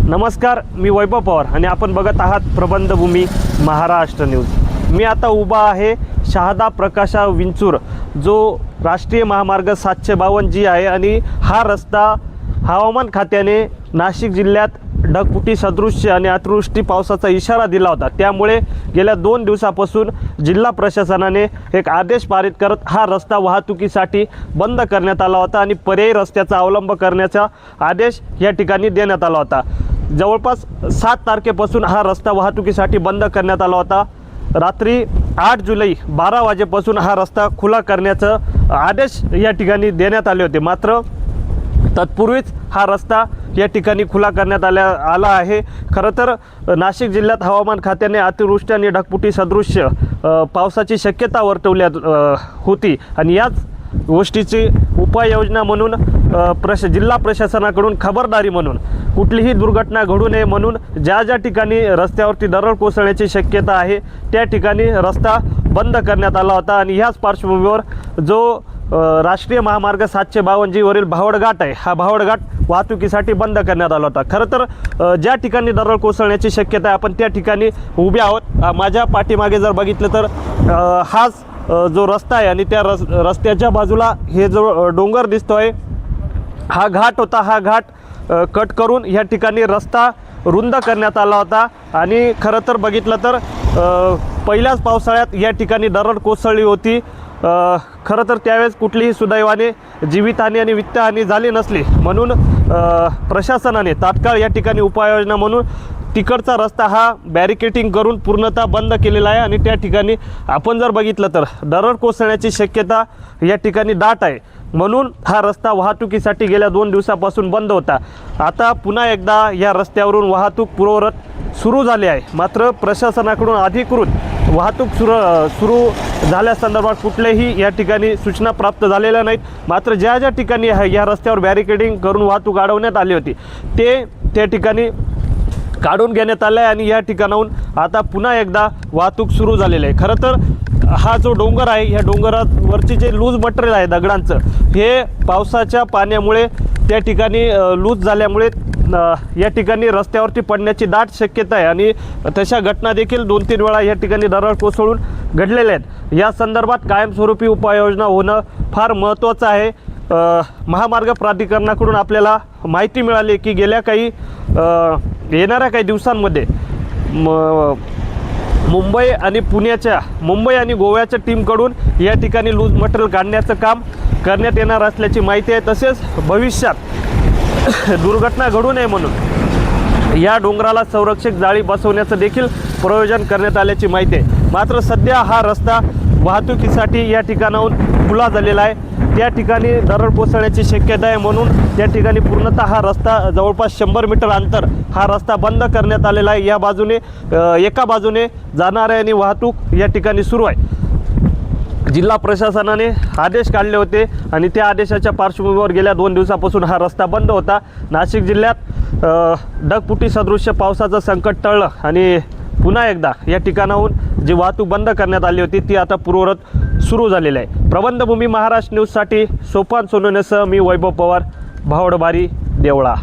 नमस्कार, मी वैभव पवार आणि आपण बघत आहात प्रबंधभूमी महाराष्ट्र न्यूज। मी आता उभा आहे शहादा प्रकाशा विंचूर जो राष्ट्रीय महामार्ग 752 जी आहे आणि हा रस्ता हवामान खात्याने नाशिक जिल्ह्यात ढगफुटी सदृश्य आणि अतिवृष्टी पावसाचा इशारा दिला होता। त्यामुळे गेल्या 2 दिवसापासून जिल्हा प्रशासनाने एक आदेश पारित करत हा रस्ता वाहतुकीसाठी बंद करण्यात आला होता आणि पर्यायी रस्त्याचा अवलंब करण्याचा आदेश या ठिकाणी देण्यात आला होता। जवळपास 7 तारखेपासून हा रस्ता वाहतुकीसाठी बंद करण्यात आला होता। रात्री 8 जुलै 12 वाजेपासून हा रस्ता खुला करण्याचा आदेश या ठिकाणी देण्यात आले होते। मात्र तत्पूर्वीच हा रस्ता या ठिकाणी खुला करण्यात आला आहे। खरं तर नाशिक जिल्ह्यात हवामान खात्याने अतिवृष्टी आणि ढगफुटी सदृश्य पावसाची शक्यता वर्तवली होती आणि याच गोष्टीची उपाययोजना म्हणून जिल्हा प्रशासनाकडून खबरदारी म्हणून कुठलीही दुर्घटना घडू नये म्हणून ज्या ठिकाणी रस्त्यावरती दरड कोसळण्याची शक्यता आहे त्या ठिकाणी रस्ता बंद करण्यात आला होता। आणि ह्याच पार्श्वभूमीवर जो राष्ट्रीय महामार्ग 752 जी वरील भावड घाट आहे, हा भावड घाट वाहतुकीसाठी बंद करण्यात आला होता। खरं तर ज्या ठिकाणी दरड कोसळण्याची शक्यता आहे आपण त्या ठिकाणी उभे आहोत। माझ्या पाठीमागे जर बघितलं तर हाच जो रस्ता आहे आणि त्या रस्त्याच्या बाजूला हे जो डोंगर दिसतोय हा घाट होता। हा घाट कट करून या ठिकाणी रस्ता रुंद करण्यात आला होता आणि खरं तर बघितलं तर पहिल्याच पावसाळ्यात या ठिकाणी दरड कोसळली होती। खरं तर त्यावेळेस कुठलीही सुदैवाने जीवितहानी आणि वित्तहानी झाली नसली म्हणून प्रशासनाने तात्काळ या ठिकाणी उपाययोजना म्हणून तिकडचा रस्ता हा बॅरिकेटिंग करून पूर्णतः बंद केलेला आहे आणि त्या ठिकाणी आपण जर बघितलं तर दरड कोसळण्याची शक्यता या ठिकाणी दाट आहे म्हणून हा रस्ता वाहतुकीसाठी गेल्या 2 दिवसापासून बंद होता। आता पुन्हा एकदा या रस्त्यावरून वाहतूक पूर्ववत सुरू झाली आहे। मात्र प्रशासनाकडून अधिकृत वाहतूक सुरू झाल्यासंदर्भात कुठल्याही या ठिकाणी सूचना प्राप्त झालेल्या नाहीत। मात्र ज्या ठिकाणी या रस्त्यावर बॅरिकेडिंग करून वाहतूक अडवण्यात आली होती त्या ठिकाणी काढून घेण्यात आलं आहे आणि या ठिकाणाहून आता पुन्हा एकदा वाहतूक सुरू झालेली आहे। खरं तर हा जो डोंगर आहे ह्या डोंगरावरची जे लूज मटेरियल आहे दगडांचं हे पावसाच्या पाण्यामुळे त्या ठिकाणी लूज झाल्यामुळे या ठिकाणी रस्त्यावरती पडण्याची दाट शक्यता आहे आणि तशा घटना देखील 2-3 वेळा या ठिकाणी दरड कोसळून घडलेल्या आहेत। या संदर्भात कायमस्वरूपी उपाययोजना होणं फार महत्त्वाचं आहे। महामार्ग प्राधिकरणाकडून आपल्याला माहिती मिळाली की गेल्या येणाऱ्या काही दिवसांमध्ये मुंबई आणि गोव्याच्या टीमकडून या ठिकाणी लूज मटेरियल काढण्याचं काम करण्यात येणार असल्याची माहिती आहे। तसेच भविष्यात दुर्घटना घडू नये म्हणून या डोंगराला संरक्षक जाळी बसवण्याचं देखील प्रयोजन करण्यात आल्याची माहिती आहे। मात्र सध्या हा रस्ता वाहतुकीसाठी या ठिकाणाहून खुला झालेला आहे। त्या ठिकाणी दरड कोसळण्याची शक्यता आहे म्हणून त्या ठिकाणी पूर्णतः हा रस्ता जवळपास 100 मीटर अंतर हा रस्ता बंद करण्यात आलेला आहे। या बाजूने एका बाजूने जाणाऱ्या आणि वाहतूक या ठिकाणी सुरू आहे। जिल्हा प्रशासनाने आदेश काढले होते आणि त्या आदेशाच्या पार्श्वभूमीवर गेल्या 2 दिवसापासून हा रस्ता बंद होता। नाशिक जिल्ह्यात ढगफुटी सदृश्य पावसाचं संकट टळलं आणि पुन्हा एकदा या ठिकाणाहून जी वाहतूक बंद करण्यात आली होती ती आता पूर्ववत सुरू झालेली आहे। प्रबंधभूमी महाराष्ट्र न्यूजसाठी सोपान सोनवणेसह मी वैभव पवार, भावडबारी, देवळा।